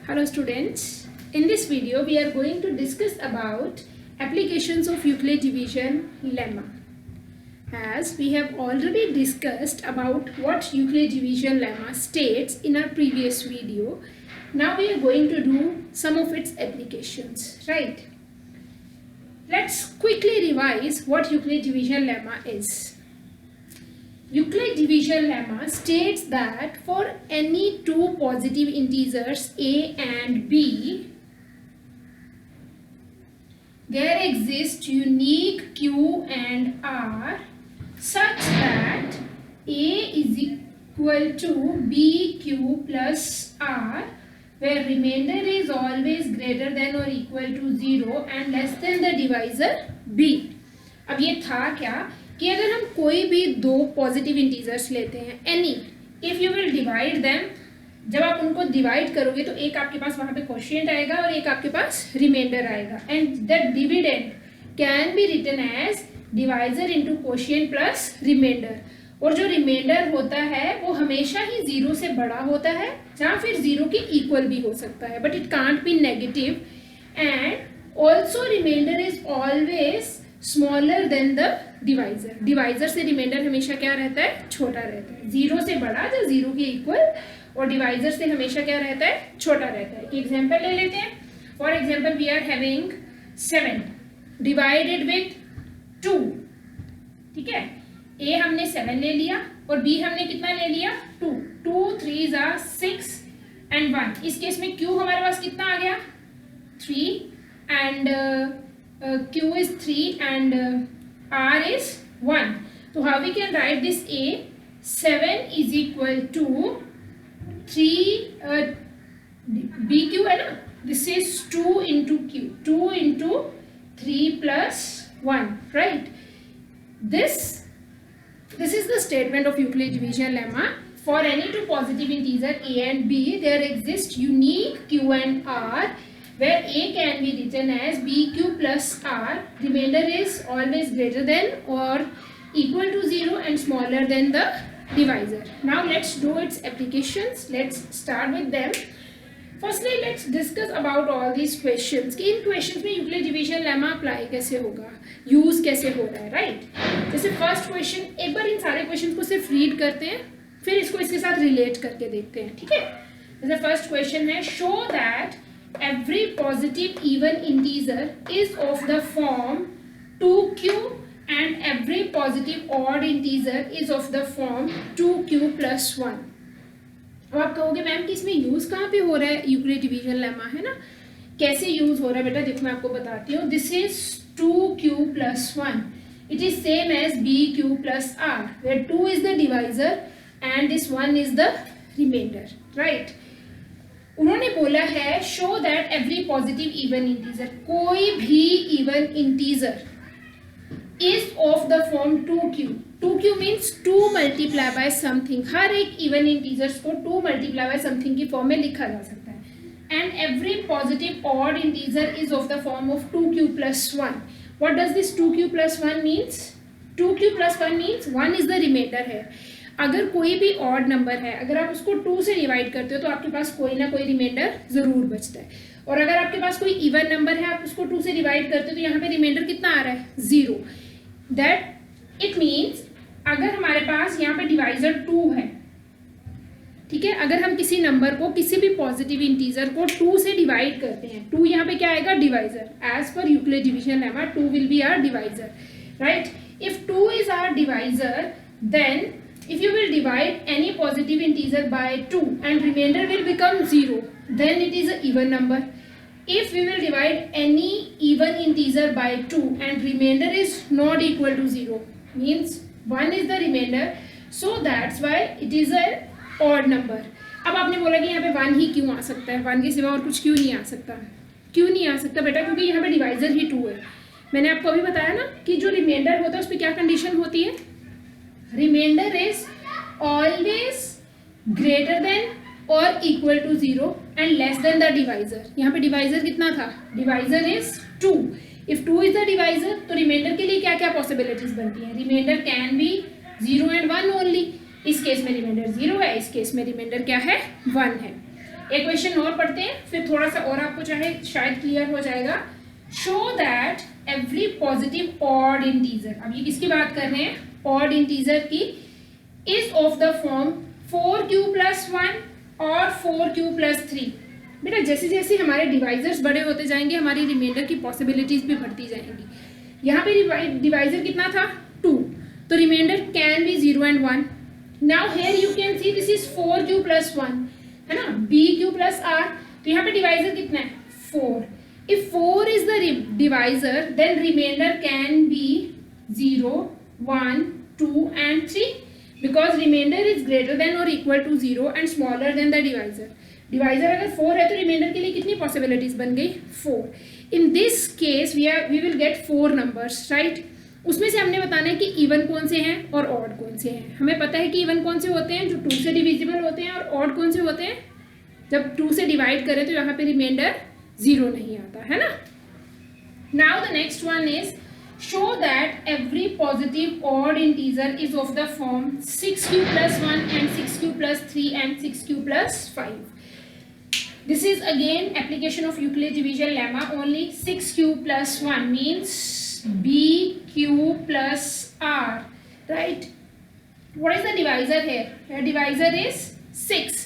Hello students, in this video we are going to discuss about applications of Euclid division lemma. As we have already discussed about what Euclid division lemma states in our previous video, now we are going to do some of its applications, right? Let's quickly revise what Euclid division lemma is. Euclid division lemma states that for any two positive integers a and b, there exists unique q and r such that a is equal to bq plus r, where remainder is always greater than or equal to 0 and less than the divisor b. अब ये था क्या कि अगर हम कोई भी दो पॉजिटिव इंटीजर्स लेते हैं any, if you will divide them, जब आप उनको डिवाइड करोगे तो एक आपके पास वहां पे क्वोशिएंट आएगा और एक आपके पास रिमाइंडर आएगा, and that dividend can be written as divisor into quotient plus remainder. और जो रिमाइंडर होता है वो हमेशा ही जीरो से बड़ा होता है या फिर जीरो के इक्वल भी हो सकता है, but it can't be negative, and also remainder is always smaller than the divisor. Divisor से रिमाइंडर हमेशा क्या रहता है, छोटा रहता है. जीरो से बड़ा जो जीरो के इक्वल, और डिवाइजर से हमेशा क्या रहता है, छोटा रहता है. एक एग्जांपल ले लेते हैं. For example we are having 7 divided with 2. ठीक है, ए हमने 7 ले लिया और बी हमने कितना ले लिया, 2. 2 3 6 एंड 1. इस केस में क्यू हमारे पास कितना आ गया, 3, and q is 3 and r is 1. So how we can write this a? 7 is equal to 3 bq है ना, this is 2 into q, 2 into 3 plus 1, right? This is the statement of Euclid division lemma. For any two positive integer a and b, there exists unique q and r, where a can be written as bq plus r, remainder is always greater than or equal to 0 and smaller than the divisor. Now let's do its applications. Let's start with them. Firstly, let's discuss about all these questions कि इन questions में Euclid division lemma apply कैसे होगा, use कैसे हो रहा है, right? जैसे first question, एक बार इन सारे क्वेश्चन को सिर्फ रीड करते हैं, फिर इसको इसके साथ रिलेट करके देखते हैं. ठीक है, जैसे फर्स्ट क्वेश्चन है, show that every positive even integer is of the form 2q and every positive odd integer is of the form 2q plus 1. अब आप कहोगे मैम कि इसमें यूज कहाँ पे हो रहा है, यूक्लिड डिवीजन लेमा है ना, कैसे यूज हो रहा है बेटा, देखो मैं आपको बताती हूँ. This is 2q plus 1. it is same as bq plus r, where 2 is the divisor and this 1 is the remainder, right? उन्होंने बोला है show that every positive even integer, कोई भी even integer is of the form 2q. 2q means 2 multiply by something. हर एक even integers को 2 multiply by something की फॉर्म में लिखा जा सकता है. And every positive odd integer is of the form of 2q plus 1. What does this 2q plus 1 means? 2q plus 1 means 1 is the remainder है. अगर कोई भी ऑड नंबर है, अगर आप उसको 2 से डिवाइड करते हो तो आपके पास कोई ना कोई रिमाइंडर जरूर बचता है. और अगर आपके पास कोई इवन नंबर है, आप उसको 2 से डिवाइड करते हो तो यहाँ पे रिमाइंडर कितना आ रहा है, 0. दैट इट मीन्स अगर हमारे पास यहाँ पे डिवाइजर 2 है, ठीक है, अगर हम किसी नंबर को, किसी भी पॉजिटिव इंटीजर को 2 से डिवाइड करते हैं, 2 यहाँ पे क्या आएगा, divisor. As per Euclid division lemma 2 will be our divisor, right? If 2 is our divisor, then if you will divide any positive integer by 2 and remainder will become 0, then it is an even number. If we will divide any even integer by 2 and remainder is not equal to 0, means 1 is the remainder, so that's why it is an odd number. अब आपने बोला कि यहाँ पे 1 ही क्यों आ सकता है, 1 के सिवा और कुछ क्यों नहीं आ सकता? क्यों नहीं आ सकता बेटा? क्योंकि यहाँ पे डिवाइजर ही 2 है. मैंने आपको अभी बताया ना कि जो रिमाइंडर होता है उस पर क्या कंडीशन होती है, remainder is always greater than or equal to 0 and less than the divisor. यहाँ पे divisor कितना था, divisor is 2. if 2 is the divisor तो remainder के लिए क्या क्या possibilities बनती हैं, remainder can be 0 and 1 only. इस केस में रिमाइंडर 0 है, इस केस में रिमाइंडर क्या है, 1 है. एक क्वेश्चन और पढ़ते हैं, फिर थोड़ा सा और आपको चाहे शायद क्लियर हो जाएगा। Show that every positive odd integer, अब ये किसकी बात कर रहे हैं, ऑड इंटीजर की, is of the form 4q + 1 और 4q + 3। बेटा जैसे जैसे हमारे डिवाइजर्स बड़े होते जाएंगे हमारी रिमाइंडर की पॉसिबिलिटीज भी बढ़ती जाएंगी। यहाँ पे डिवाइजर कितना था 2, तो remainder can be 0 and 1। Now here you can see this is 4q + 1 है ना, bq + r, तो यहाँ पे डिवाइजर कितना है 4। If 4 is the divisor then remainder can be 0, 1, 2 and 3 because remainder is greater than or equal to 0 and smaller than the divisor। Divisor अगर 4 है तो रिमाइंडर के लिए कितनी पॉसिबिलिटीज बन गई 4। In this case we will get 4 numbers, right. उसमें से हमने बताना है कि इवन कौन से हैं और ऑड कौन से हैं। हमें पता है कि इवन कौन से होते हैं जो 2 से डिविजिबल होते हैं, और ऑड कौन से होते हैं जब 2 से डिवाइड करें तो यहाँ पे रिमाइंडर 0 नहीं आता है ना। Now the next one is show that every positive odd integer is of the form 6q + 1 and 6q + 3 and 6q + 5। This is again application of Euclid division lemma only। 6q + 1 means bq + r, right। What is the divisor here? The divisor is 6।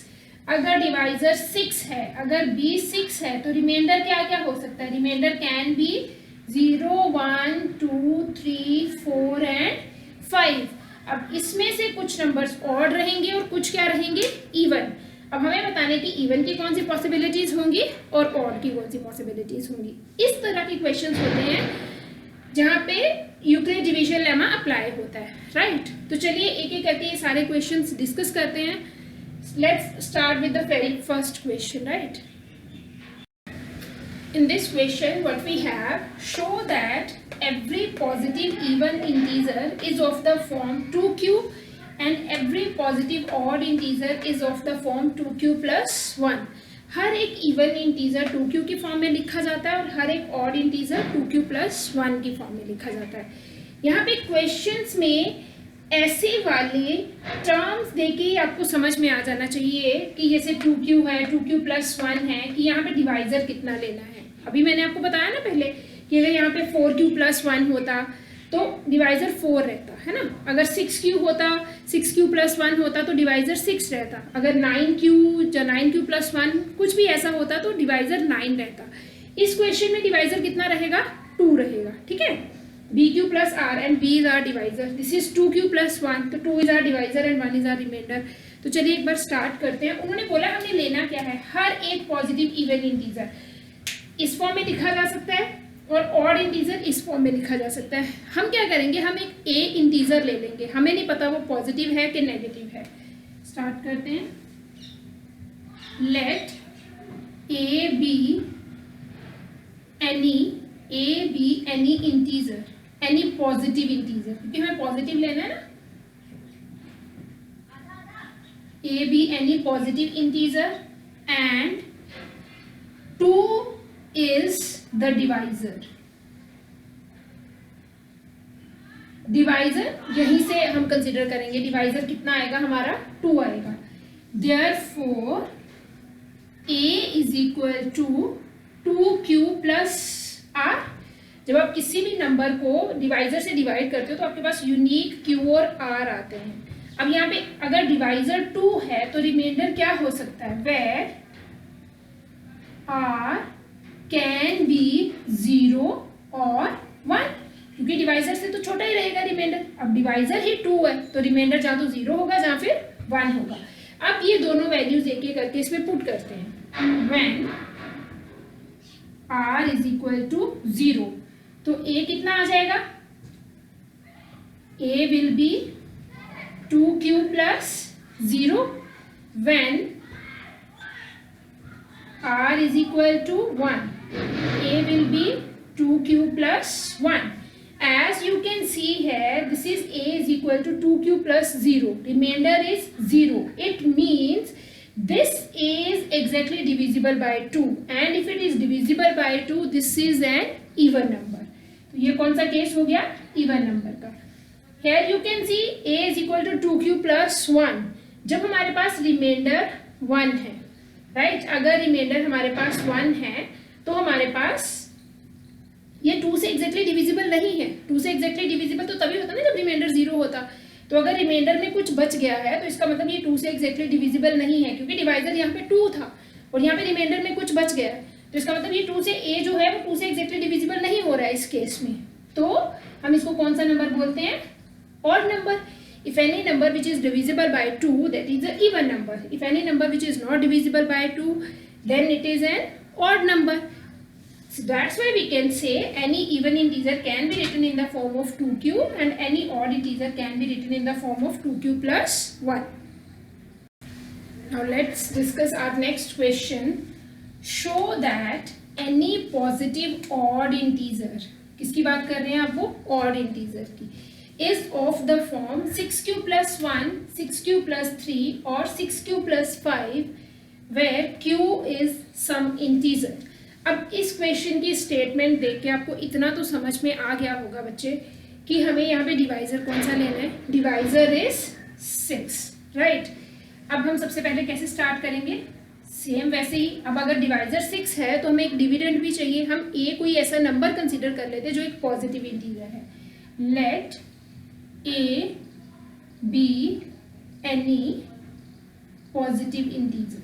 अगर divisor 6 है, अगर b 6 है तो reminder क्या क्या हो सकता है, रिमाइंडर कैन बी 0, 1, 2, 3, 4 and 5। अब इसमें से कुछ नंबर्स ऑड रहेंगे और कुछ क्या रहेंगे इवन। अब हमें बताने की इवन की कौन सी पॉसिबिलिटीज होंगी और ऑड की कौन सी पॉसिबिलिटीज होंगी। इस तरह के क्वेश्चंस होते हैं जहाँ पे यूक्लिड डिवीजन लेमा अप्लाई होता है, राइट। तो चलिए एक एक करके ये सारे क्वेश्चंस डिस्कस करते हैं। Let's start with the very first question, right. In this question what we have, show that every positive even integer is of the form 2q and every positive odd integer is of the form 2q + 1। हर एक even integer 2q की फॉर्म में लिखा जाता है और हर एक odd integer 2q + 1 की फॉर्म में लिखा जाता है। यहाँ पे क्वेश्चंस में ऐसे वाले टर्म्स देके आपको समझ में आ जाना चाहिए कि जैसे 2q है, 2q + 1 है, कि यहाँ पे डिवाइजर कितना लेना है। अभी मैंने आपको बताया ना पहले कि अगर यहाँ पे 4q + 1 होता तो डिवाइजर 4 रहता है ना, अगर 6q होता, 6q + 1 होता तो डिवाइजर 6 रहता, अगर 9q या 9q + 1 कुछ भी ऐसा होता तो डिवाइजर 9 रहता। इस क्वेश्चन में डिवाइजर कितना रहेगा 2 रहेगा, ठीक है। bq + r and b is our divisor, this is 2q + 1, तो 2 is our divisor and 1 is our remainder। तो चलिए एक बार स्टार्ट करते हैं। उन्होंने बोला हमें लेना क्या है, हर एक पॉजिटिव इवन इंटीजर इस फॉर्म में लिखा जा सकता है और ऑड इंटीजर इस फॉर्म में लिखा जा सकता है। हम क्या करेंगे, हम एक ए इंटीजर ले लेंगे, हमें नहीं पता वो पॉजिटिव है कि नेगेटिव है। स्टार्ट करते हैं। Let a be any integer, any positive integer, क्योंकि हमें पॉजिटिव लेना है ना। A be any positive integer and 2 is the divisor। Divisor यहीं से हम कंसिडर करेंगे, डिवाइजर कितना आएगा हमारा 2 आएगा। Therefore a is equal to 2q + r। जब आप किसी भी नंबर को डिवाइजर से डिवाइड करते हो तो आपके पास यूनिक q और r आते हैं। अब यहाँ पे अगर डिवाइजर 2 है तो रिमाइंडर क्या हो सकता है, where r कैन बी 0 और 1, क्योंकि डिवाइजर से तो छोटा ही रहेगा रिमाइंडर। अब डिवाइजर ही 2 है तो रिमाइंडर जहाँ तो 0 होगा जहाँ फिर 1 होगा। अब ये दोनों वैल्यूज एक एक करके इसमें पुट करते हैं। When r is equal to 0 तो a कितना आ जाएगा, a will be 2q + 0 when r is equal to 1, a will be 2q + 1। As you can see here, this is a is equal to 2q + 0, remainder is 0। It means this a is exactly divisible by 2 and if it is divisible by 2 this is an even number। तो ये कौन सा case हो गया, even number का। Here you can see a is equal to 2q + 1। जब हमारे पास reminder 1 है राइट। अगर रिमाइंडर हमारे पास 1 है तो हमारे पास ये 2 से एग्जैक्टली डिविजिबल नहीं है। 2 से एग्जैक्टली डिविजिबल तो तभी होता ना जब रिमाइंडर 0 होता। तो अगर रिमाइंडर में कुछ बच गया है तो इसका मतलब ये 2 से एग्जैक्टली डिविजिबल नहीं है, क्योंकि डिवाइजर यहाँ पे 2 था और यहाँ पे रिमाइंडर में कुछ बच गया है, तो इसका मतलब ये 2 से a जो है वो 2 से एग्जैक्टली डिविजिबल नहीं हो रहा है इस केस में। तो हम इसको कौन सा नंबर बोलते हैं? Odd number. If any number which is divisible by 2, that is an even number. If any number which is not divisible by 2, then it is an odd number. So that's why we can say any even integer can be written in the form of 2q and any odd integer can be written in the form of 2q plus 1. Now let's discuss our next question. Show that any positive odd integer, किसकी बात कर रहे हैं आप? वो odd integer की, is of the form 6q plus 1, 6q plus 3 or 6q plus 5 where q is some integer. अब इस क्वेश्चन की स्टेटमेंट देख के आपको इतना तो समझ में आ गया होगा बच्चे कि हमें यहाँ पे डिवाइजर कौन सा लेना है। Divisor is 6, right. अब हम सबसे पहले कैसे स्टार्ट करेंगे? सेम वैसे ही। अब अगर डिवाइजर 6 है तो हमें एक डिविडेंड भी चाहिए। हम a कोई ऐसा नंबर कंसिडर कर लेते हैं जो एक पॉजिटिव इंटीजर है। लेट a be any positive integer.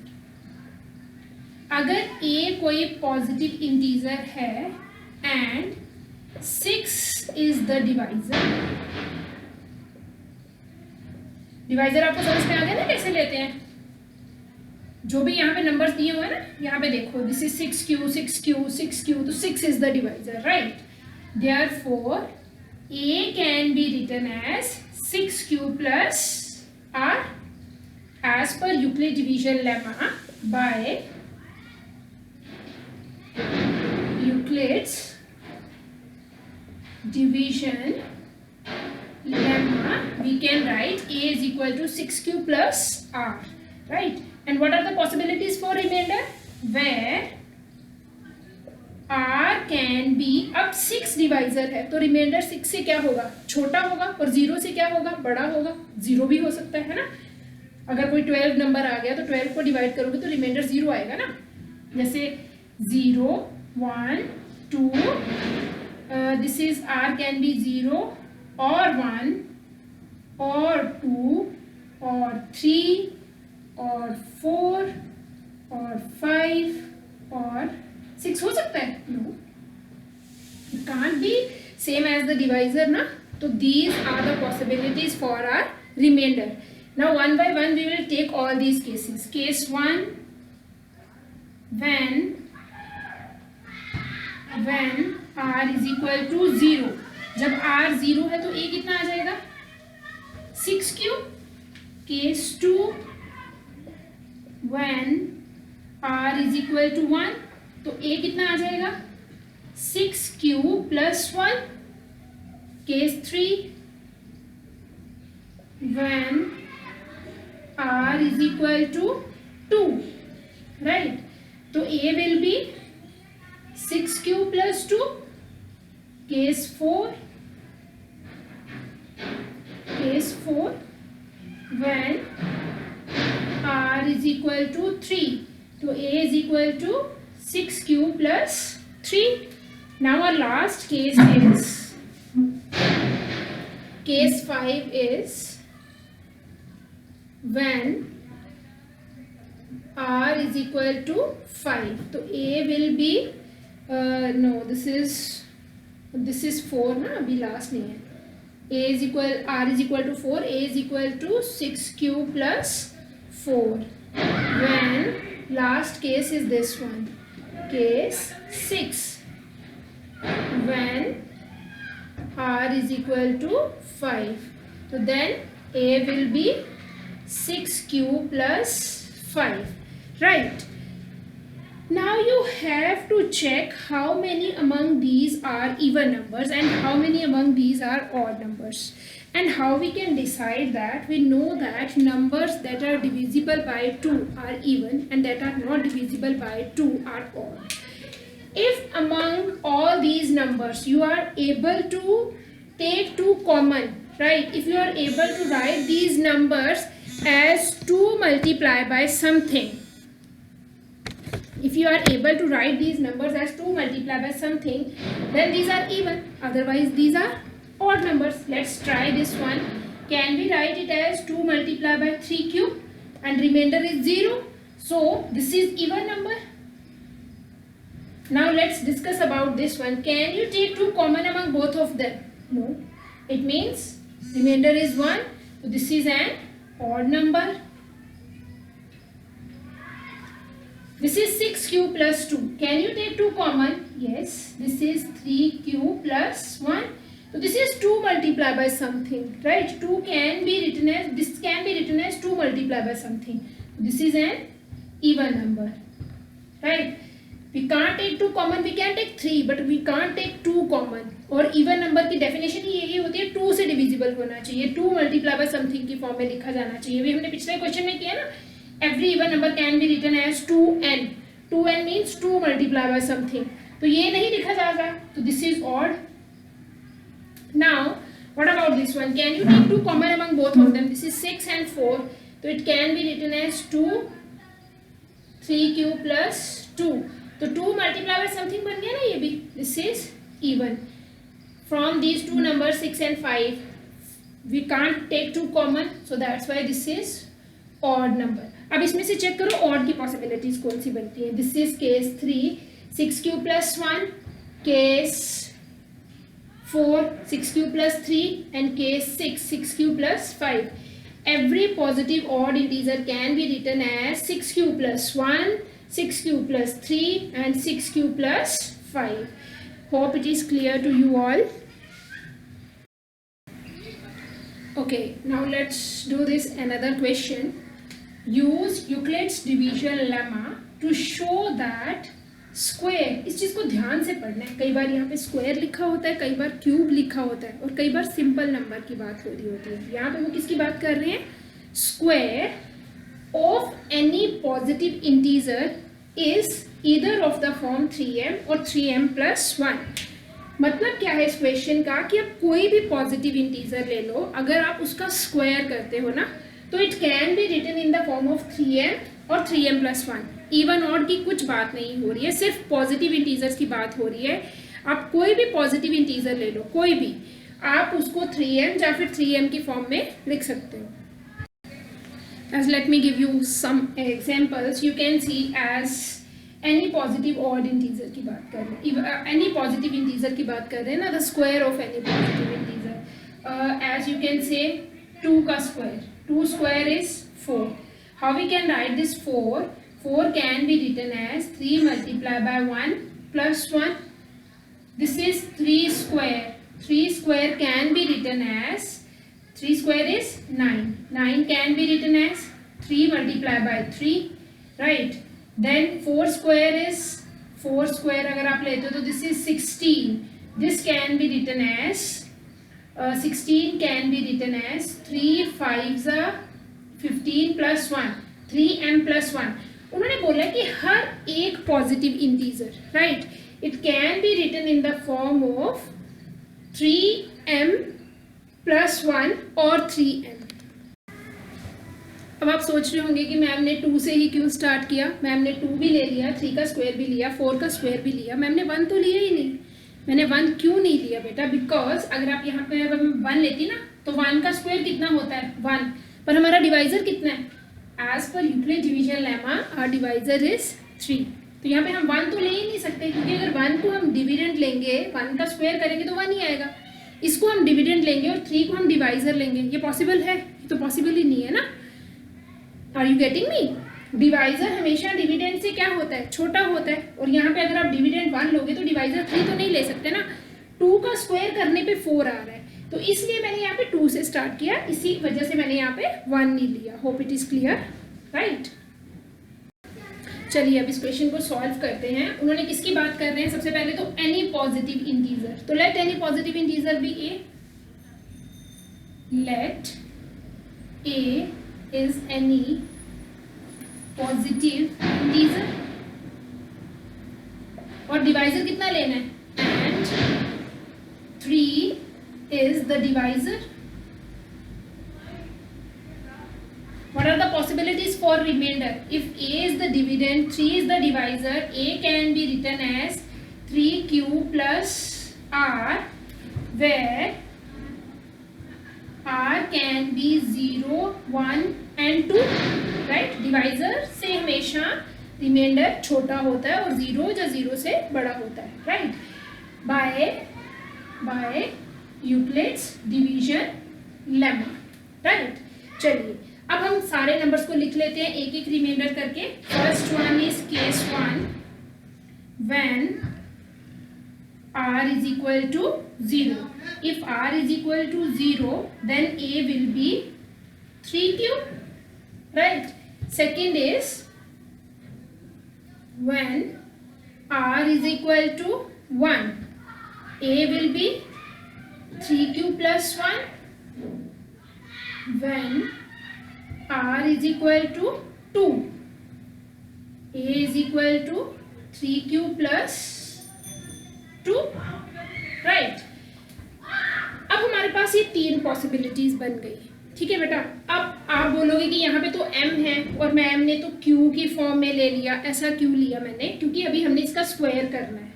अगर a कोई पॉजिटिव इंटीजर है and 6 is the divisor. Divisor आपको समझ में आ गया ना कैसे लेते हैं? जो भी यहाँ पे नंबर्स दिए हुए हैं ना, यहाँ पे देखो, this is 6q 6q 6q, तो 6 is the divisor, right. Therefore a can be written as 6q plus r as per Euclid division lemma by Euclid's division lemma. We can write a is equal to 6q plus r, right? And what are the possibilities for remainder? Where r can be, अब 6 divisor है तो reminder 6 से क्या होगा? छोटा होगा। और 0 से क्या होगा? बड़ा होगा। 0 भी हो सकता है ना। अगर कोई 12 नंबर आ गया तो 12 को डिवाइड करोगे तो रिमाइंडर 0 आएगा ना। जैसे 0 1 2, this is r can be 0 और 1 और 2 और 3 और 4 और 5 और 6 हो सकता है? No, it can't be same as the divisor ना। तो these are the possibilities for our remainder. Now one by one we will take all these cases. Case 1, when r is equal to 0, जब r 0 है तो a कितना आ जाएगा? 6q. Case 2, when r is equal to 1, तो a कितना आ जाएगा? 6q plus 1. Case 3, when r is equal to 2, right? तो a will be 6q plus 2. Case 4, when r is equal to 3, तो a is equal to 6q plus 3. Now our last case is case 5 is when r is equal to 5. तो a will be no, this is 4 ना, अभी last नहीं है। a is equal, r is equal to 4, a is equal to 6q plus 4. When last case is this one, case 6, when r is equal to 5. So then a will be 6q plus 5, right? Now you have to check how many among these are even numbers and how many among these are odd numbers. And how we can decide that? We know that numbers that are divisible by 2 are even and that are not divisible by 2 are odd. If among all these numbers you are able to take 2 common, right? If you are able to write these numbers as 2 multiplied by something, If you are able to write these numbers as 2 multiplied by something, then these are even. Otherwise, these are odd numbers. Let's try this one. Can we write it as 2 multiplied by 3 cube and remainder is 0? So this is even number. Now let's discuss about this one. Can you take 2 common among both of them? No. It means remainder is 1. So this is an odd number. This is 6 cube plus 2. Can you take 2 common? Yes. This is 3 cube plus 1. So this is 2 multiplied by something, right? 2 can be written as, this can be written as 2 multiplied by something. This is an even number, right? We can't take 2 common, we can take 3, but we can't take 2 common. और even number की definition ही यही होती है, 2 से divisible होना चाहिए, 2 multiplied by something की form में लिखा जाना चाहिए. भी हमने पिछले question में किया ना. Every even number can be written as 2n. 2n means 2 multiplied by something. तो ये नहीं लिखा जाएगा. तो this is odd. Now, what about this one? Can you take 2 common among both of them? This is 6 and 4. So it can be written as 2, 3 cube plus 2. तो 2 multiplied by something बन गया ना ये भी. This is even. From these two numbers 6 and 5, we can't take 2 common. So that's why this is odd number. अब इसमें से check करो odd की possibilities कौन सी बनती हैं. This is case 3, 6 cube plus 1, case 4, 6 cube plus 3, and case 6, 6 cube plus 5. Every positive odd integer can be written as 6 cube plus 1, 6 cube plus 3, and 6 cube plus 5. Hope it is clear to you all. Okay, now let's do this another question. Use Euclid's division lemma to show that square, इस चीज़ को ध्यान से पढ़ना है. कई बार यहाँ पे square लिखा होता है, कई बार क्यूब लिखा होता है, और कई बार सिंपल नंबर की बात हो रही होती है. यहाँ पे वो किसकी बात कर रहे हैं? Square of any positive integer is either of the form 3m or 3m plus 1. मतलब क्या है इस क्वेश्चन का कि आप कोई भी पॉजिटिव इंटीजर ले लो, अगर आप उसका स्क्वायर करते हो ना, तो it can be written in the form of 3m और 3m plus 1. इवन ऑड की कुछ बात नहीं हो रही है, सिर्फ पॉजिटिव इंटीजर्स की बात हो रही है. आप कोई भी पॉजिटिव इंटीजर ले लो, कोई भी, आप उसको 3m या फिर 3m की फॉर्म में लिख सकते हो. As let me give you some examples. You can see as any positive odd integer की बात कर रहे हैं, any positive integer की बात कर रहे हैं ना, the square of any positive integer. As you can say 2 का square, 2 square is 4. How we can write this 4? 4 can be written as 3 multiplied by 1 plus 1. This is 3 square. 3 square can be written as, 3 square is 9. 9 can be written as 3 multiplied by 3, right? Then 4 square is, 4 square अगर आप लेते हो तो this is 16. This can be written as 16 can be written as 3 5s are 15 plus 1, 3m plus 1. उन्होंने बोला कि हर एक positive integer, right, it can be written in the form of 3m plus 1 और 3m. अब आप सोच रहे होंगे कि मैम ने 2 से ही क्यों स्टार्ट किया. मैम ने 2 भी ले लिया, 3 का स्क्वायर भी लिया, 4 का स्क्वायर भी लिया, मैम ने 1 तो लिया ही नहीं. मैंने 1 क्यों नहीं लिया बेटा? बिकॉज अगर आप यहाँ पे 1 लेती ना, तो 1 का स्क्वायर कितना होता है? 1. पर हमारा डिवाइजर कितना है? As per Euclid division lemma our divisor is 3. तो यहाँ पे हम 1 तो ले ही नहीं सकते, क्योंकि अगर 1 को हम डिविडेंड लेंगे, 1 का स्क्वायर करेंगे तो 1 ही आएगा. इसको हम डिविडेंड लेंगे और 3 को हम डिवाइजर लेंगे, ये पॉसिबल है? ये तो पॉसिबल ही नहीं है ना. Are you getting me? Divisor हमेशा डिविडेंड से क्या होता है? छोटा होता है. और यहाँ पे अगर आप डिविडेंड 1 लोगे तो डिवाइजर 3 तो नहीं ले सकते ना. 2 का स्क्वायर करने पे 4 आ रहा है, तो इसलिए मैंने यहाँ पे 2 से स्टार्ट किया, इसी वजह से मैंने यहाँ पे 1 नहीं लिया. Hope it is clear, right. चलिए अब इस क्वेश्चन को सॉल्व करते हैं. उन्होंने किसकी बात कर रहे हैं? सबसे पहले तो एनी पॉजिटिव इंटीजर. तो let any positive integer be a. Let a is any positive integer. और डिवाइजर कितना लेना है? And 3 is the divisor. What are the possibilities for for remainder, if a is the dividend, 3 is the divisor, a can be written as 3q plus r, where r can be 0, 1 and 2, right? Divisor से हमेशा reminder छोटा होता है और 0 या 0 से बड़ा होता है, right? By Euclid's division lemma, right? चलिए अब हम सारे नंबर्स को लिख लेते हैं एक एक रिमाइंडर करके. First one is case 1 when r is equal to 0. If r is equal to 0, then a will be 3q, right? Second is when r is equal to 1, a will be 3q plus 1. When r is equal to 2, a is equal to 3q plus 2, right? अब हमारे पास ये 3 possibilities बन गई, ठीक है बेटा? अब आप बोलोगे कि यहाँ पे तो m है और मैम ने तो q की फॉर्म में ले लिया. ऐसा क्यों लिया मैंने? क्योंकि अभी हमने इसका स्क्वायर करना है.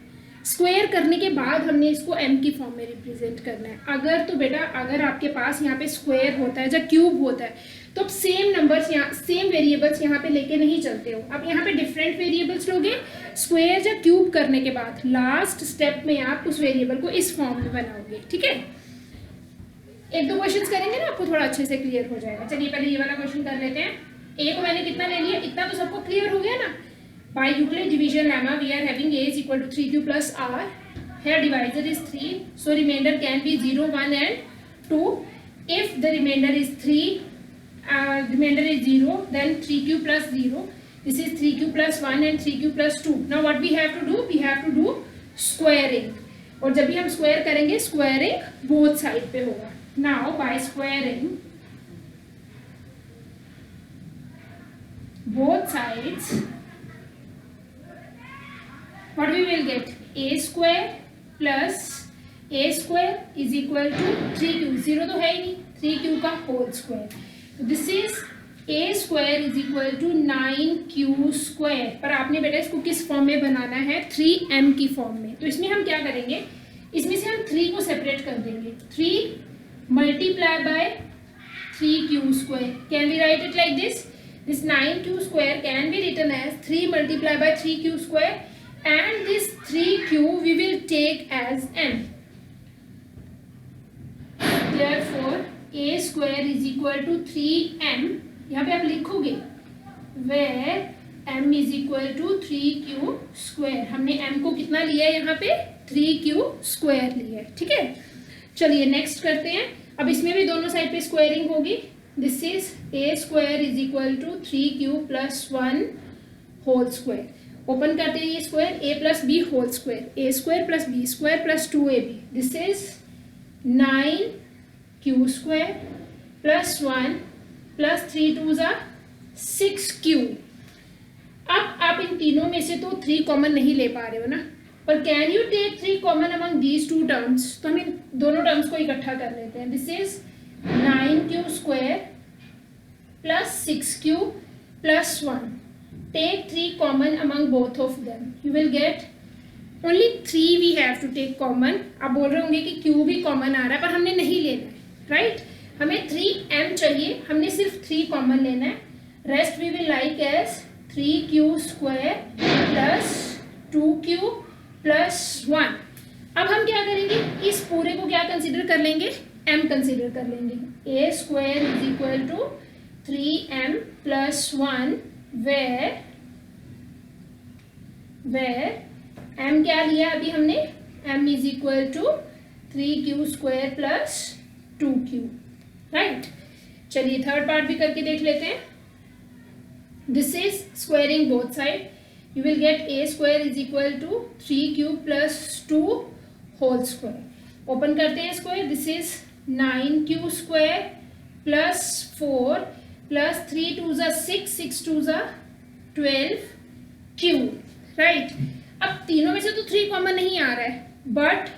स्क्वायर करने के बाद हमने इसको m की फॉर्म में रिप्रेजेंट करना है. अगर तो बेटा अगर आपके पास यहाँ पे स्क्वायर होता है या क्यूब होता है तो अब सेम नंबर्स यहाँ सेम वेरिएबल्स यहाँ पे लेके नहीं चलते हो. अब यहाँ पे डिफरेंट वेरिएबल्स लोगे. स्क्वायर या क्यूब करने के बाद लास्ट स्टेप में आप उस वेरिएबल को इस फॉर्म में बनाओगे, ठीक है? एक दो क्वेश्चंस करेंगे ना, आपको थोड़ा अच्छे से क्लियर हो जाएगा. चलिए पहले ये वाला क्वेश्चन कर लेते हैं. ए को मैंने कितना ले लिया? इतना तो सबको क्लियर हो गया ना. By Euclid division lemma we are having a is equal to 3q plus r. Here divisor is 3, so remainder can be 0, 1 and 2. If the remainder is 3, remainder is 0, then 3q plus 0. This is 3q plus 1 and 3q plus 2. Now what we have to do? We have to do squaring. और जब भी हम square करेंगे squaring both side पे होगा. Now by squaring both sides, what we will get? A square plus a square is equal to 3q. 0 तो है ही नहीं, 3q का whole square. This is a square is equal to 9q square. पर आपने बेटा इसको किस फॉर्म में बनाना है? 3m की फॉर्म में. तो इसमें हम क्या करेंगे? इसमें से हम 3 को सेपरेट कर देंगे. 3 multiply by 3q square. Can we write it like this? This 9q square can be written as 3 multiplied by 3q square, and this 3q we will take as m. Therefore a square is equal to 3m. यहाँ पे आप लिखोगे where m is equal to 3q square. हमने m को कितना लिया है यहाँ पे? 3q square लिया है, ठीक है? चलिए नेक्स्ट करते हैं. अब इसमें भी दोनों साइड पे स्क्वायरिंग होगी. This is a square is equal to 3q plus 1 whole square. Open करते हैं ये square. a plus b whole square. a square plus b square plus 2ab. This is 9q square plus 1 plus 3 2s are 6q. अब आप इन तीनों में से तो 3 common नहीं ले पा रहे हो ना, पर can you take 3 common among these 2 terms? तो हम इन दोनों टर्म्स को इकट्ठा कर लेते हैं. This is 9q square plus 6q plus 1. Take 3 common among both of them. You will get only 3 we have to take common. आप बोल रहे होंगे कि q भी कॉमन आ रहा है, पर हमने नहीं लेना है, राइट? हमें 3m चाहिए, हमने सिर्फ 3 कॉमन लेना है. Rest we will like as 3q square plus 2q plus 1. अब हम क्या करेंगे? इस पूरे को क्या कंसिडर कर लेंगे? m कंसिडर कर लेंगे. a square is equal to 3m plus 1 where m क्या लिया अभी हमने? m is equal to 3q square plus 2q, right? चलिए थर्ड पार्ट भी करके देख लेते हैं. This is squaring both side. You will gate a square is equal to 3q plus 2 whole square. Open करते हैं square. This is 9q square plus 4 plus 3 2s are 6, 6 2s are 12q, right? अब तीनों में से तो 3 common नहीं आ रहा है, बट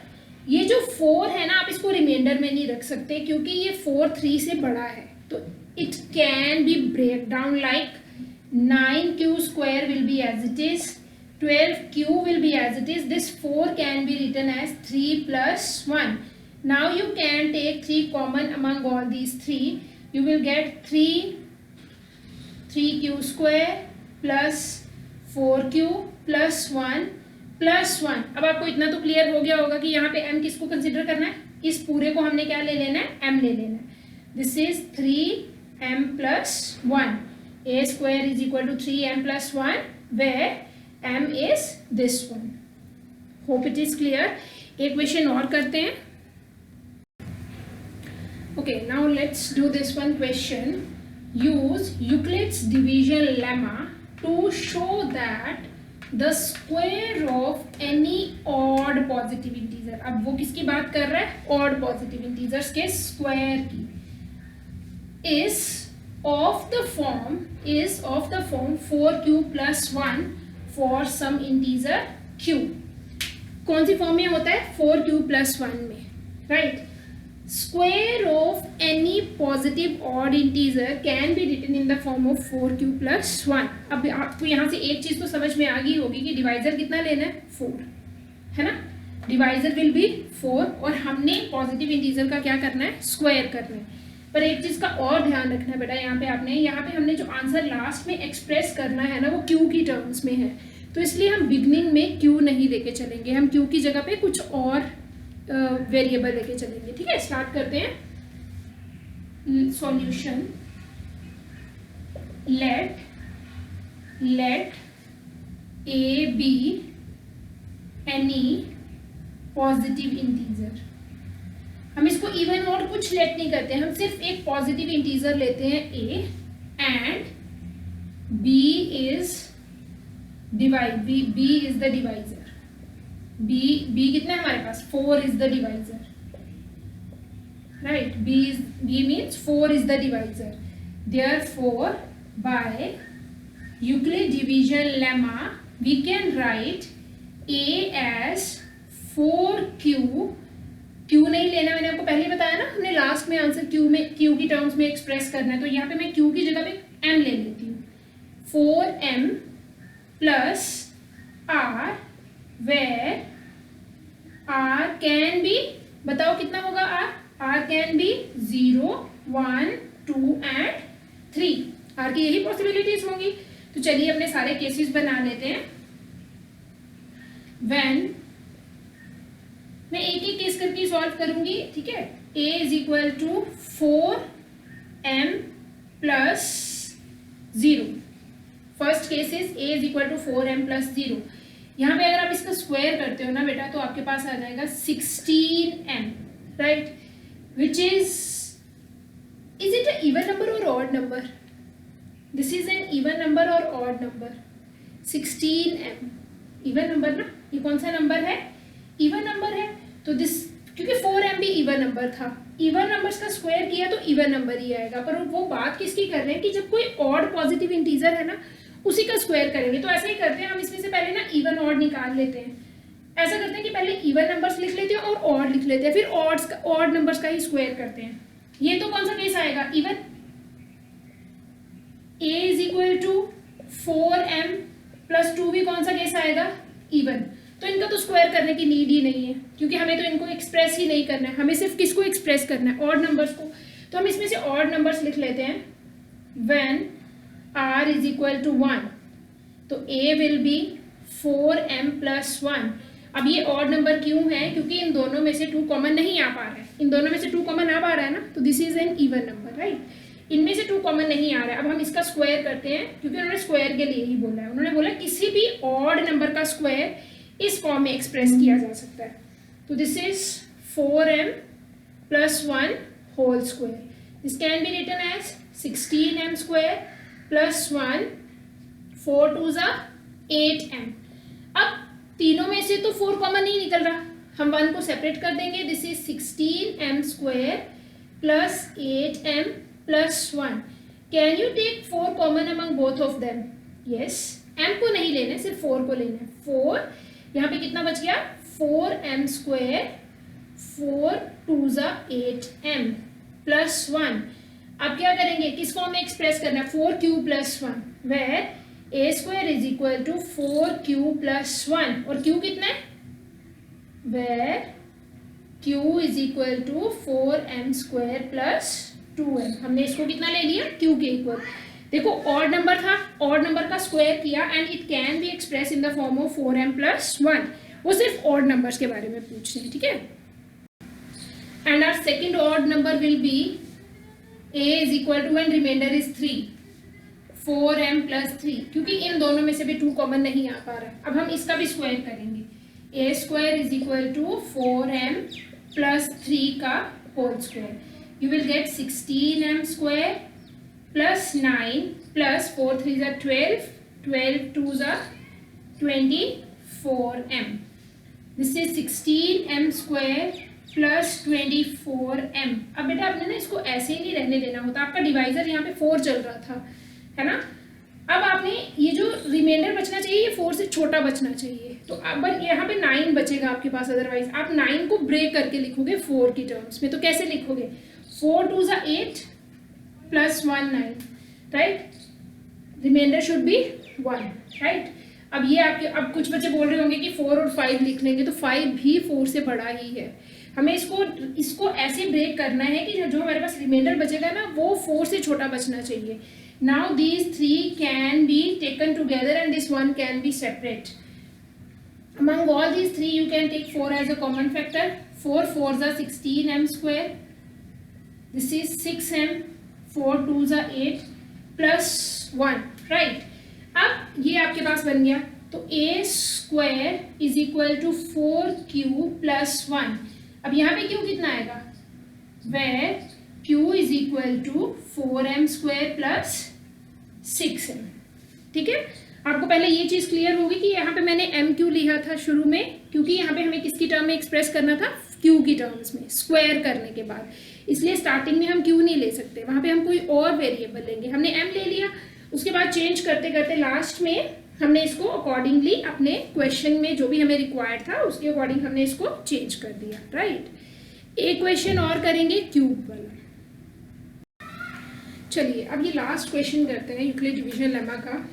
ये जो 4 है ना, आप इसको रिमाइंडर में नहीं रख सकते क्योंकि ये 4 3 से बड़ा है. तो it can be break down like 9q square will be as it is, 12q will be as it is. This 4 can be written as 3 plus 1. Now you can take 3 common among all these 3. You will get 3q square plus 4q plus 1 plus 1. अब आपको इतना तो clear हो गया होगा कि यहाँ पे m किसको कंसिडर करना है, इस पूरे को हमने क्या ले लेना है, m ले लेना है. This is 3m plus 1. a square is equal to 3m plus 1 where m is this one. Hope it is clear. एक क्वेश्चन और करते हैं. Okay, now let's do this one question. Use Euclid's division lemma to show that the square of any odd positive integer. अब वो किसकी बात कर रहा है, odd positive integers के square की, is of the form 4q plus 1 for some integer q. कौन सी फॉर्म में होता है, 4q plus 1 में, right. Square of any positive odd integer can be written in the form of 4q plus 1. अब आपको यहाँ से एक चीज तो समझ में आ गई होगी कि डिवाइजर कितना लेना है, 4, है ना. डिवाइजर विल बी 4 और हमने पॉजिटिव इंटीजर का क्या करना है, स्क्वायर करना है. पर एक चीज का और ध्यान रखना है बेटा, यहाँ पे हमने जो आंसर लास्ट में एक्सप्रेस करना है ना, वो क्यू की टर्म्स में है. तो इसलिए हम बिगनिंग में क्यू नहीं लेके चलेंगे, हम क्यू की जगह पे कुछ और वेरिएबल लेके चलेंगे. ठीक है, स्टार्ट करते हैं. Solution. Let a be any positive integer. हम इसको इवन और कुछ लेट नहीं करते, हम सिर्फ एक पॉजिटिव इंटीजर लेते हैं a and b is the divisor. b कितना है हमारे पास, 4 is the divisor, right. b means 4 is the divisor. Therefore by Euclid division lemma we can write a as 4q. Q नहीं लेना, मैंने आपको पहले बताया ना, हमने लास्ट में आंसर क्यू की टर्म्स में एक्सप्रेस करना है. तो यहाँ पे मैं क्यू की जगह पे m ले लेती हूँ. 4m plus r where r can be, बताओ कितना होगा r can be 0, 1, 2 and 3. r की यही पॉसिबिलिटीज होंगी. तो चलिए अपने सारे केसेस बना लेते हैं. व्हेन मैं एक एक केस करके सॉल्व करूंगी, ठीक है. a is equal to 4m plus 0. First case is a is equal to 4m plus 0. यहाँ पे अगर आप इसका स्क्वायर करते हो ना बेटा, तो आपके पास आ जाएगा 16m, right. Which is it a even number और odd number? This is an even number और odd number. 16m even number ना, ये कौन सा नंबर है, इवन नंबर है. तो दिस, क्योंकि 4m भी इवन नंबर था, इवन नंबर्स का स्क्वायर किया तो इवन नंबर ही आएगा. पर वो बात किसकी कर रहे हैं कि जब कोई ऑड पॉजिटिव इंटीजर है ना, उसी का स्क्वायर करेंगे. तो ऐसा ही करते हैं हम, इसमें से पहले ना इवन ऑड निकाल लेते हैं. ऐसा करते हैं कि पहले इवन नंबर्स लिख लेते हैं और ऑड लिख लेते हैं, फिर ऑड नंबर्स का ही स्क्वायर करते हैं. ये तो कौन सा केस आएगा, even. a is equal to 4m plus 2 भी कौन सा केस आएगा, इवन. तो इनका तो स्क्वायर करने की नीड ही नहीं है, क्योंकि हमें तो इनको एक्सप्रेस ही नहीं करना है, हमें सिर्फ किसको एक्सप्रेस करना है, ऑड नंबर्स को. तो हम इसमें से ऑड नंबर्स लिख लेते हैं. When r is equal to 1, तो a will be 4m plus 1. अब ये ऑड नंबर क्यों है, क्योंकि इन दोनों में से 2 कॉमन नहीं आ पा रहा है. इन दोनों में से 2 कॉमन आ पा रहा है ना, तो this is an even number, right. इनमें से 2 कॉमन नहीं आ रहा है. अब हम इसका स्क्वायर करते हैं, क्योंकि उन्होंने स्क्वायर के लिए ही बोला है. उन्होंने बोला किसी भी ऑड नंबर का स्क्वायर इस फॉर्म में एक्सप्रेस किया जा सकता है. तो this is 4m plus 1 whole square. This can be written as 16m square plus 1, 4 2 जा 8m. अब तीनों में से तो 4 कॉमन नहीं निकल रहा, हम 1 को सेपरेट कर देंगे. This is 16m square plus 8m plus 1. Can you take 4 common among both of them? Yes. m को नहीं लेना है, सिर्फ 4 को लेना है. 4, यहाँ पे कितना बच गया, 4m स्क्वायर, 4 2 जा 8m प्लस 1. अब क्या करेंगे, किस फॉर्म में एक्सप्रेस करना है, 4q plus 1. Where a square is equal to 4q plus 1 और q कितना है, where q is equal to 4m square plus 2m। हमने इसको कितना ले लिया, q के इक्वल। देखो ऑड नंबर था, ऑड नंबर का स्क्वायर किया and it can be express in the form of 4m plus 1। वो सिर्फ ऑड नंबर्स के बारे में पूछ रहे हैं, ठीक है। And our second odd number will be a is equal to and reminder is 3, 4m plus 3, क्योंकि इन दोनों में से भी 2 कॉमन नहीं आ पा रहा। अब हम इसका भी स्क्वायर करेंगे। a square is equal to 4m plus 3 का whole square, you will get 16m square plus 9 plus 4 3 are 12, 12 2 are 24m। This is 16m square plus 24m। अब बेटा आपने ना इसको ऐसे ही नहीं रहने देना होता, आपका डिवाइजर यहाँ पे 4 चल रहा था, है ना। अब आपने ये जो रिमाइंडर बचना चाहिए ये 4 से छोटा बचना चाहिए, तो अब यहाँ पे 9 बचेगा आपके पास। अदरवाइज आप 9 को ब्रेक करके लिखोगे 4 की टर्म्स में, तो कैसे लिखोगे, 4 2 are 8 plus 1 9, right. Reminder should be 1, right. अब ये आपके, अब कुछ बच्चे बोल रहे होंगे कि 4 और 5 लिख लेंगे, तो 5 भी 4 से बड़ा ही है। हमें इसको ऐसे ब्रेक करना है कि जो हमारे पास रिमाइंडर बचेगा ना वो 4 से छोटा बचना चाहिए। Now these 3 can be taken together and this 1 can be separate. Among all these 3 you can take 4 as a common factor. 4 4s are 16m square. This is 6m. 4 2s are 8 plus 1, right? अब ये आपके पास बन गया, तो a square is equal to 4q plus 1। अब यहाँ पे q कितना आएगा, where q is equal to 4m square plus 6m, ठीक है। आपको पहले ये चीज़ क्लियर होगी कि यहाँ पे मैंने m क्यू लिखा था शुरू में, क्योंकि यहाँ पे हमें किसकी टर्म में एक्सप्रेस करना था, q की टर्म्स में स्क्वायर करने के बाद, इसलिए स्टार्टिंग में हम q नहीं ले सकते, वहाँ पे हम कोई और वेरिएबल लेंगे। हमने m ले लिया, उसके बाद चेंज करते करते लास्ट में हमने इसको अकॉर्डिंगली अपने क्वेश्चन में जो भी हमें रिक्वायर्ड था उसके अकॉर्डिंग हमने इसको चेंज कर दिया, राइट। एक क्वेश्चन और करेंगे क्यूब वाला। चलिए अब ये लास्ट क्वेश्चन करते हैं यूक्लिड डिवीजन लेमा का।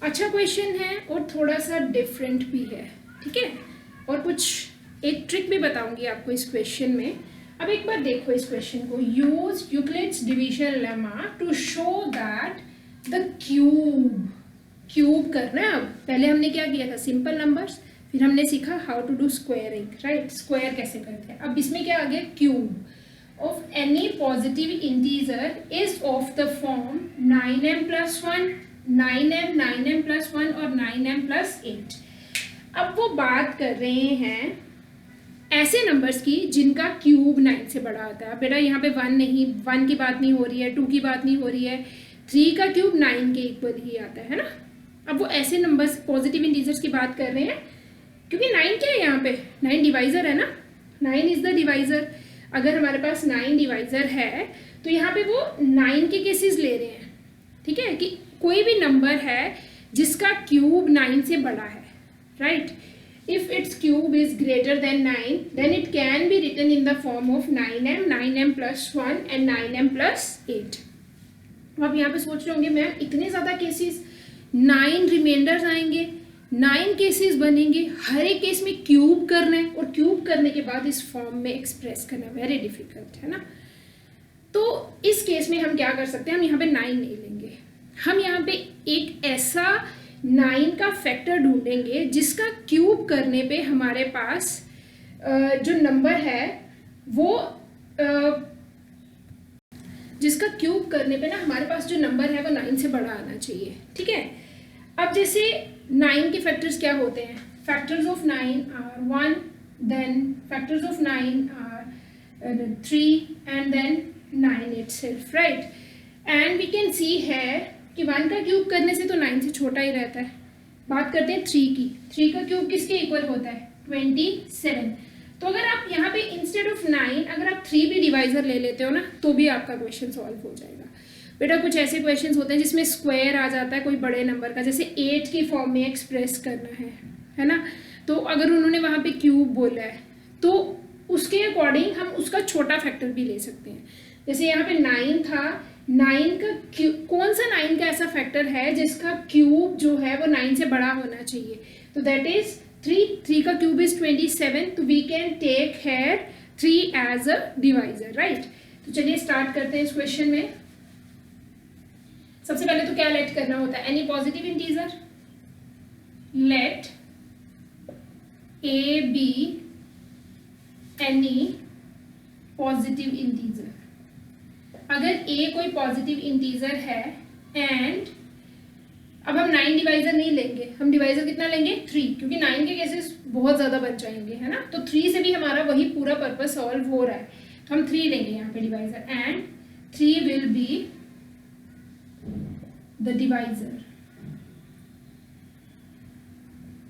अच्छा क्वेश्चन है और थोड़ा सा डिफरेंट भी है, ठीक है, और कुछ एक ट्रिक भी बताऊंगी आपको इस क्वेश्चन में। अब एक बार देखो इस क्वेश्चन को, use Euclid's division lemma to show that the cube करना है। अब पहले हमने क्या किया था, सिंपल नंबर्स, फिर हमने सीखा how to do squaring, right, square कैसे करते हैं। अब इसमें क्या आ गया, cube of any positive integer is of the form 9m plus 1, 9m, 9m plus 1 और 9m प्लस 8। अब वो बात कर रहे हैं ऐसे नंबर्स की जिनका क्यूब 9 से बड़ा आता है। बेटा यहाँ पे 1 की बात नहीं हो रही है, 2 की बात नहीं हो रही है, 3 का क्यूब 9 के इक्वल ही आता है ना। अब वो ऐसे नंबर्स पॉजिटिव इंटीजर्स की बात कर रहे हैं, क्योंकि 9 क्या है यहाँ पे, 9 डिवाइजर है ना, 9 इज द डिवाइजर। अगर हमारे पास 9 डिवाइजर है तो यहाँ पे वो 9 के केसेस ले रहे हैं, ठीक है, कि कोई भी नंबर है जिसका क्यूब 9 से बड़ा है, right. If its cube is greater than 9, then it can be written in the form of 9m, 9m plus 1 and 9m plus 8. तो आप यहाँ पे सोच रहे होंगे मैम इतने ज़्यादा केसेस, 9 रिमाइंडर्स आएंगे, 9 केसेस बनेंगे, हर एक केस में क्यूब करना है और क्यूब करने के बाद इस फॉर्म में एक्सप्रेस करना वेरी डिफिकल्ट है ना। तो इस केस में हम क्या कर सकते हैं, हम यहाँ पे 9 नहीं लेंगे, हम यहाँ पे एक ऐसा 9 का फैक्टर ढूंढेंगे जिसका क्यूब करने पे हमारे पास जो नंबर है वो जिसका क्यूब करने पे ना हमारे पास जो नंबर है वो 9 से बड़ा आना चाहिए, ठीक है। अब जैसे 9 के फैक्टर्स क्या होते हैं, factors of 9 are 1, then factors of 9 are 3 and then 9 itself, right. And we can see है कि 1 का क्यूब करने से तो 9 से छोटा ही रहता है। बात करते हैं 3 की, 3 का क्यूब किसके इक्वल होता है, 27। तो अगर आप यहाँ पे इंस्टेड ऑफ 9 अगर आप 3 भी डिवाइजर ले लेते हो ना तो भी आपका क्वेश्चन सॉल्व हो जाएगा। बेटा कुछ ऐसे क्वेश्चन होते हैं जिसमें स्क्वायर आ जाता है कोई बड़े नंबर का, जैसे 8 की फॉर्म में एक्सप्रेस करना है ना, तो अगर उन्होंने वहाँ पे क्यूब बोला है तो उसके अकॉर्डिंग हम उसका छोटा फैक्टर भी ले सकते हैं। जैसे यहाँ पे 9 था, 9 का क्यूब, कौन सा 9 का ऐसा फैक्टर है जिसका क्यूब जो है वो 9 से बड़ा होना चाहिए? तो दैट इज 3 का क्यूब इज 27, तो we can take here 3 as a divisor, right? तो चलिए स्टार्ट करते हैं इस क्वेश्चन में। सबसे पहले तो क्या लेट करना होता है? Any positive integer, let a be any positive integer. अगर a कोई पॉजिटिव इंटीजर है एंड अब हम 9 डिवाइजर नहीं लेंगे, हम डिवाइजर कितना लेंगे? 3, क्योंकि 9 के केसेस बहुत ज्यादा बन जाएंगे, है ना? तो 3 से भी हमारा वही पूरा पर्पस सॉल्व हो रहा है, तो हम 3 लेंगे यहाँ पे divisor, and 3 will be the divisor,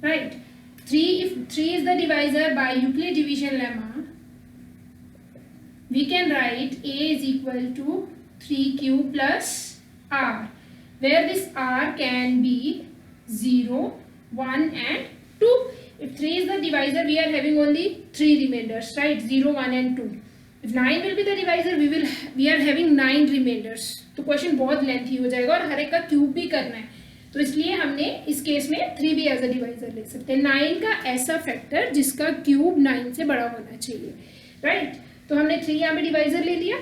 right? 3, if 3 is the divisor by Euclid division lemma, we can write a is equal to 3q plus r, where this r can be 0, 1 and 2. If 3 is the divisor, we are having only 3 remainders, right? 0, 1 and 2. If 9 will be the divisor, we are having 9 remainders. तो question बहुत lengthy हो जाएगा और हर एक का cube भी करना है, तो इसलिए हमने इस केस में 3 भी एज अ डिवाइजर ले सकते हैं। 9 का ऐसा फैक्टर जिसका क्यूब 9 से बड़ा होना चाहिए, राइट? तो हमने 3 यहाँ पे डिवाइजर ले लिया।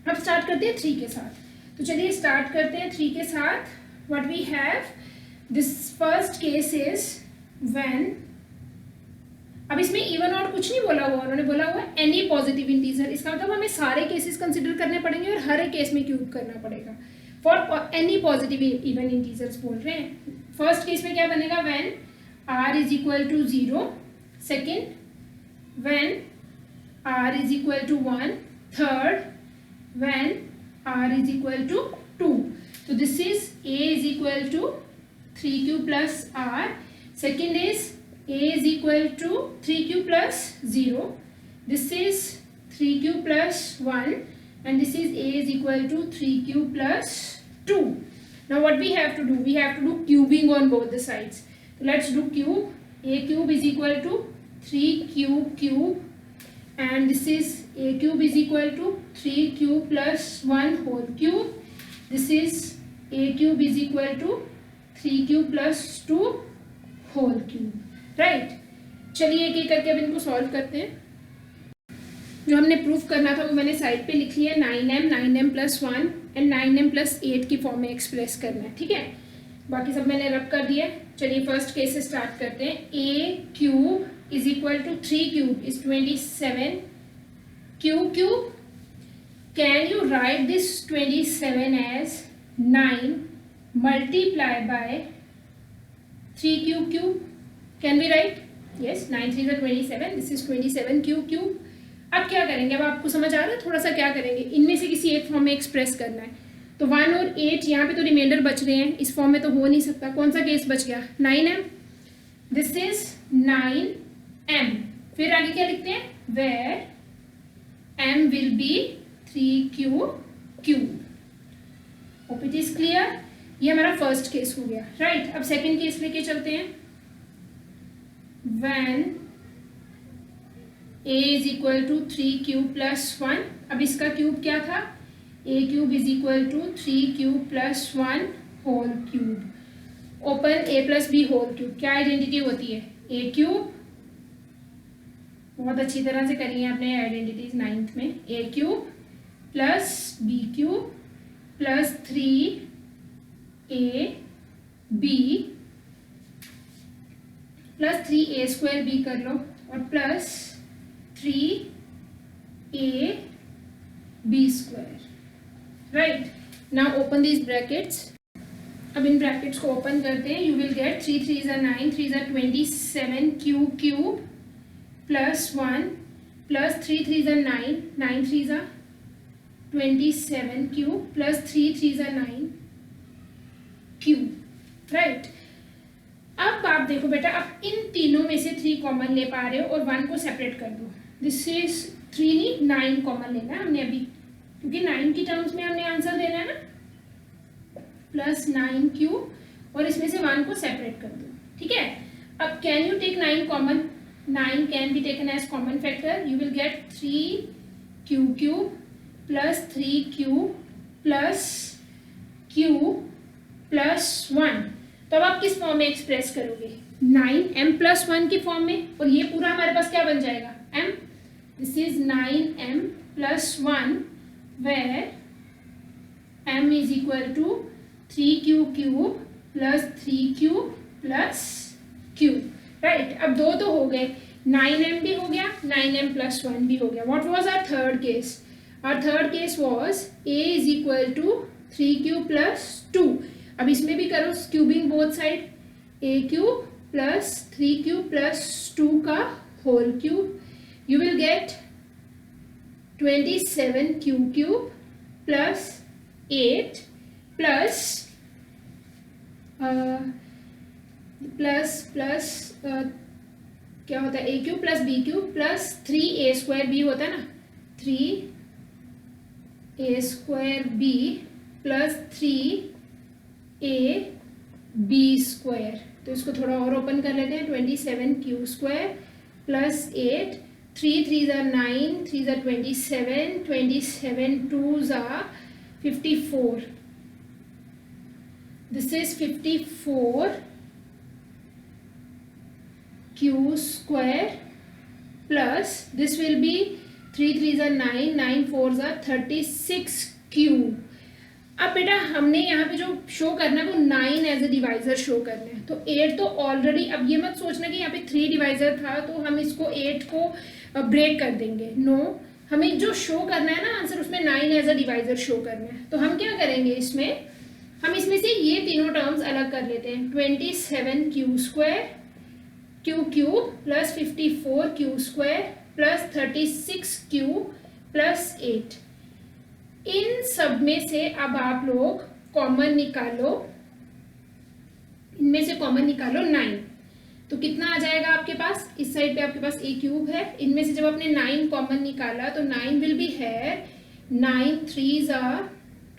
अब स्टार्ट करते हैं 3 के साथ। तो चलिए स्टार्ट करते हैं 3 के साथ। What we have, this first case is when, अब इसमें इवन और कुछ नहीं बोला हुआ, उन्होंने बोला हुआ एनी पॉजिटिव इंटीजर। इसका मतलब हमें सारे केसेस कंसिडर करने पड़ेंगे और हर एक केस में क्यूब करना पड़ेगा। For any positive even integers बोल रहे हैं। फर्स्ट केस में क्या बनेगा? When r is equal to 0, second when r is equal to 1, third when r is equal to 2. So this is a is equal to 3q plus r, second is a is equal to 3q plus 0, this is 3q plus 1 and this is a is equal to 3q plus 2. Now what we have to do? We have to do cubing on both the sides. So let's do cube. A cube is equal to 3q cube, and this is a cube is equal to 3q plus 1 whole cube. This is a cube is equal to 3q plus 2 whole cube, right? चलिए एक एक करके अब इनको solve करते हैं। जो हमने प्रूफ करना था वो मैंने साइड पे लिख लिया, 9m plus 1 and 9m plus 8 की फॉर्म में एक्सप्रेस करना है, ठीक है? बाकी सब मैंने रब कर दिया। चलिए फर्स्ट केस से स्टार्ट करते हैं। a cube is equal to 3 cube is 27, q cube, can you write this 27 as 9 multiplied by 3q cube? Can we write? Yes, 9 3 is 27, this is 27q cube. अब क्या करेंगे? अब आपको समझ आ रहा है थोड़ा सा क्या करेंगे? इनमें से किसी एक फॉर्म में एक्सप्रेस करना है, तो 1 और 8 यहाँ पे तो रिमाइंडर बच रहे हैं, इस फॉर्म में तो हो नहीं सकता। कौन सा केस बच गया? 9m, दिस इज 9m, फिर आगे क्या लिखते हैं? Where m will be 3q cube. Hope it is clear. ये हमारा फर्स्ट केस हो गया, राइट? अब सेकंड केस लेके चलते हैं। when a is equal to 3q plus 1, अब इसका क्यूब क्या था? a cube is equal to 3q plus 1 whole cube. Open a plus b whole cube, क्या आइडेंटिटी होती है? a cube, बहुत अच्छी तरह से करी है आपने आइडेंटिटीज 9th में। a cube plus b cube plus 3a b plus 3a square b कर लो और plus 3a b square, right? Now open these brackets. अब इन ब्रैकेट्स को ओपन करते हैं। You will gate 3 3 is 9, 3 is 27 q cube plus 1 plus 3 3 is 9, 9 3 is 27 cube plus 3 3 is 9 cube, right? अब आप देखो बेटा, अब इन तीनों में से 3 कॉमन ले पा रहे हो और 1 को सेपरेट कर दो। दिस इज 3 नहीं 9 कॉमन लेना है हमने अभी, क्योंकि 9 की टर्म्स में हमने आंसर देना है ना। प्लस 9 क्यूब और इसमें से 1 को सेपरेट कर दो, ठीक है? अब can you take 9 common? 9 can be taken as common factor. You will get 3q cube plus 3q plus Q plus 1। तो अब आप किस फॉर्म में एक्सप्रेस करोगे? 9m+1 की फॉर्म में, और ये पूरा हमारे पास क्या बन जाएगा? m। This is 9m+1 where m is equal to 3q cube plus 3q plus q, right. अब दो तो हो गए, 9m भी हो गया, 9m+1 भी हो गया। What was our third case? Our third case was a is equal to 3q plus 2। अब इसमें भी करो cubing both side, a³ plus 3q plus 2 का होल क्यूब, you will get 27q³ plus 8 plus क्या होता है, a³ plus b³ plus 3a² b होता है ना, 3a² plus 3ab²। तो इसको थोड़ा और ओपन कर लेते हैं, 27q² plus 8, 3 3s are 9, 3s are 27, 27 2s are 54। This is 54q² plus this will be 3 3s are 9, 9 4s are 36q। अब बेटा हमने यहाँ पे जो शो करना है वो 9 एज ए डिवाइजर शो करना है, तो 8 तो ऑलरेडी, अब ये मत सोचना कि यहाँ पे 3 डिवाइजर था तो हम इसको 8 को ब्रेक कर देंगे, नो। हमें जो शो करना है ना आंसर, उसमें 9 एज ए डिवाइजर शो करना है। तो हम क्या करेंगे इसमें, हम इसमें से ये तीनों टर्म्स अलग कर लेते हैं, 27q² q³ plus 54q² plus 36q plus 8। इन सब में से अब आप लोग कॉमन निकालो, इनमें से कॉमन निकालो 9। तो कितना आ जाएगा आपके पास? इस साइड पे आपके पास a³ है, इनमें से जब आपने 9 कॉमन निकाला तो 9 विल बी है 9 3s are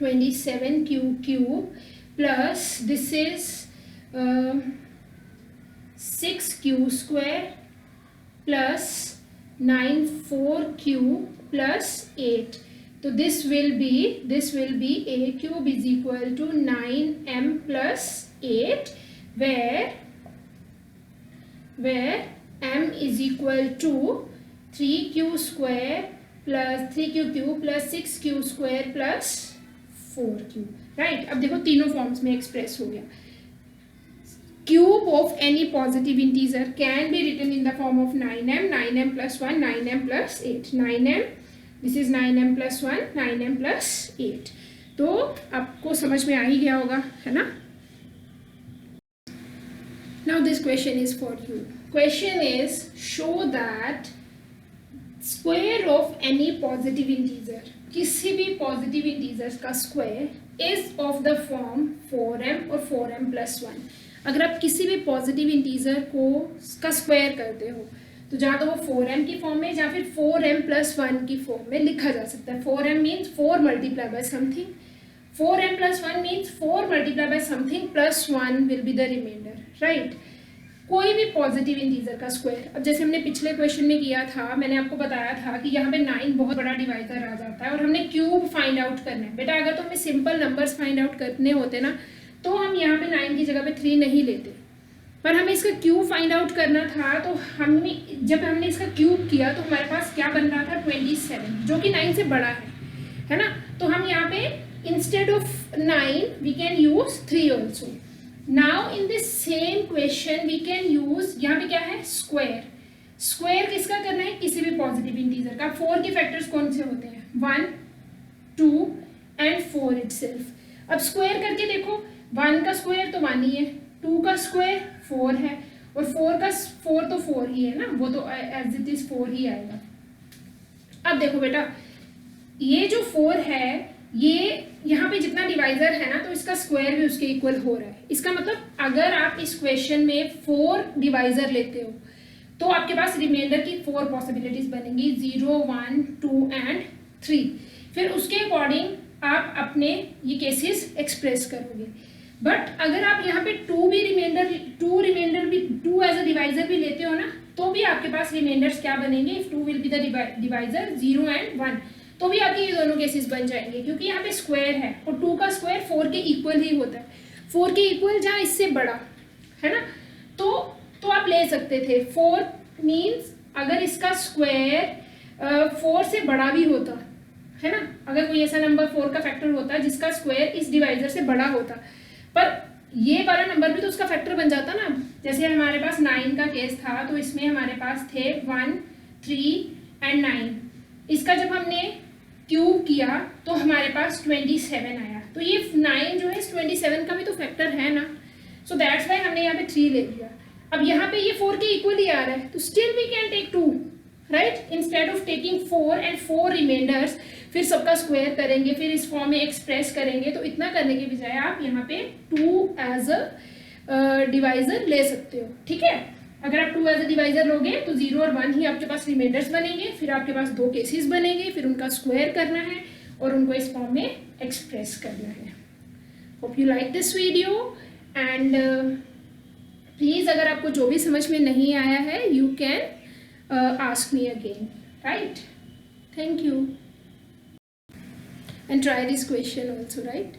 27q³ plus this is 6q² plus 9 4q plus 8। तो this will be a³ is equal to 9m plus 8 where m is equal to 3q² plus 3q³ plus 6q² plus 4q, right. अब देखो तीनों forms में express हो गया। Cube of any positive integer can be written in the form of 9m, 9m plus 1, 9m plus 8, 9m, this is 9m plus 1, 9m plus 8। तो आपको समझ में आ ही गया होगा, है ना। Now this question is for you. Question is, show that square of any positive integer, किसी भी positive integers का square is of the form 4m और 4m plus 1। अगर आप किसी भी पॉजिटिव इंटीजर को का स्क्वायर करते हो तो जहाँ तो वो 4m की फॉर्म में या फिर 4m+1 की फॉर्म में लिखा जा सकता है। 4m means 4 multiply by something, 4m+1 means 4 multiply by something plus 1 will be the reminder, right. कोई भी पॉजिटिव इंटीजर का स्क्वायर, अब जैसे हमने पिछले क्वेश्चन में किया था, मैंने आपको बताया था कि यहाँ पे 9 बहुत बड़ा डिवाइजर आ जाता है और हमने क्यूब फाइंड आउट करना है। बेटा अगर तो हमें सिंपल नंबर्स फाइंड आउट करने होते ना तो हम यहाँ पे 9 की जगह पे 3 नहीं लेते, पर हमें इसका क्यूब फाइंड आउट करना था। तो जब हमने इसका क्यूब किया तो हमारे पास क्या बन रहा था 27, जो कि 9 से बड़ा है ना। तो हम यहाँ पे instead of 9 we can use 3 also. Now in this same question we can use, यहाँ पे क्या है स्क्वायर। स्क्वायर किसका करना है? किसी भी पॉजिटिव इंटीजर का। 4 के फैक्टर्स कौन से होते हैं? 1 2 एंड 4 इटसेल्फ। अब स्क्वायर करके देखो, 1 का स्क्वायर तो 1 ही है, 2 का स्क्वायर 4 है और 4 तो 4 ही है ना, वो तो एज इट इज 4 ही आएगा। अब देखो बेटा, ये जो 4 है ये यहाँ पे जितना डिवाइजर है ना तो इसका स्क्वायर भी उसके इक्वल हो रहा है। इसका मतलब अगर आप इस क्वेश्चन में 4 डिवाइजर लेते हो तो आपके पास रिमाइंडर की 4 पॉसिबिलिटीज बनेंगी, 0 1 2 एंड 3। फिर उसके अकॉर्डिंग आप अपने ये केसेस एक्सप्रेस करोगे। बट अगर आप यहाँ पे 2 एज अ डिवाइजर भी लेते हो ना तो भी आपके पास रिमाइंडर्स क्या बनेंगे? If 2 will be the divisor 0 and 1। तो भी आपके ये दोनों केसेस बन जाएंगे, क्योंकि यहाँ पे स्क्वायर है और 2 का स्क्वायर 4 के इक्वल ही होता है, 4 के इक्वल जहाँ इससे बड़ा है ना, तो आप ले सकते थे 4 मीन्स अगर इसका स्क्वायर 4 से बड़ा भी होता है ना, अगर कोई ऐसा नंबर 4 का फैक्टर होता जिसका स्क्वायर इस डिवाइजर से बड़ा होता, पर ये वाला नंबर भी तो उसका फैक्टर बन जाता ना। जैसे हमारे पास 9 का केस था, तो इसमें हमारे पास थे 1, 3 एंड 9, इसका जब हमने क्यूब किया तो हमारे पास 27 आया, तो ये 9 जो है इस 27 का भी तो फैक्टर है ना, सो दैट्स वाई हमने यहाँ पे 3 ले लिया। अब यहाँ पे ये 4 के इक्वल ही आ रहा है, तो still we can take 2, right, instead of taking 4 and 4 reminders, फिर सबका स्क्वायर करेंगे, फिर इस फॉर्म में एक्सप्रेस करेंगे, तो इतना करने के बजाय आप यहाँ पे 2 एज अ डिवाइजर ले सकते हो, ठीक है। अगर आप 2 एज अ डिवाइजर लोगे तो 0 और 1 ही आपके पास रिमाइंडर्स बनेंगे, फिर आपके पास 2 केसेस बनेंगे, फिर उनका स्क्वायर करना है और उनको इस फॉर्म में एक्सप्रेस करना है। Hope you like this video and please अगर आपको जो भी समझ में नहीं आया है you can ask me again, right. Thank you and try this question also, right?